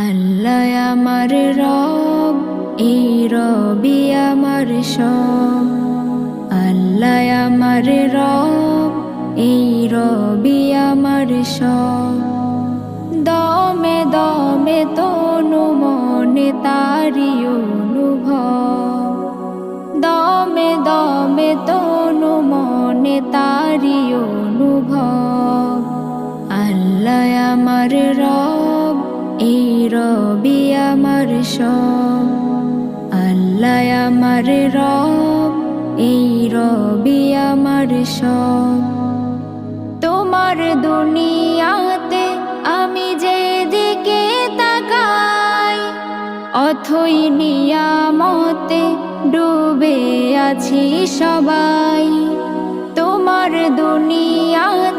আল্লাহ আমার রব, এই রবি আমার সব। আল্লাহ আমার রব, এই রবি আমার সব। দমে দমে তনু মনে তারি অনুভব। দমে দমে তনু মনে তারি অনুভব। আল্লাহ আমার রব, এই রবি আমার সব। আল্লাহ আমার রব, এই রবি আমার সব। তোমার দুনিয়াতে আমি যেদিকে তাকাই, অথই নিয়ামতে ডুবে আছি সবাই। তোমার দুনিয়াতে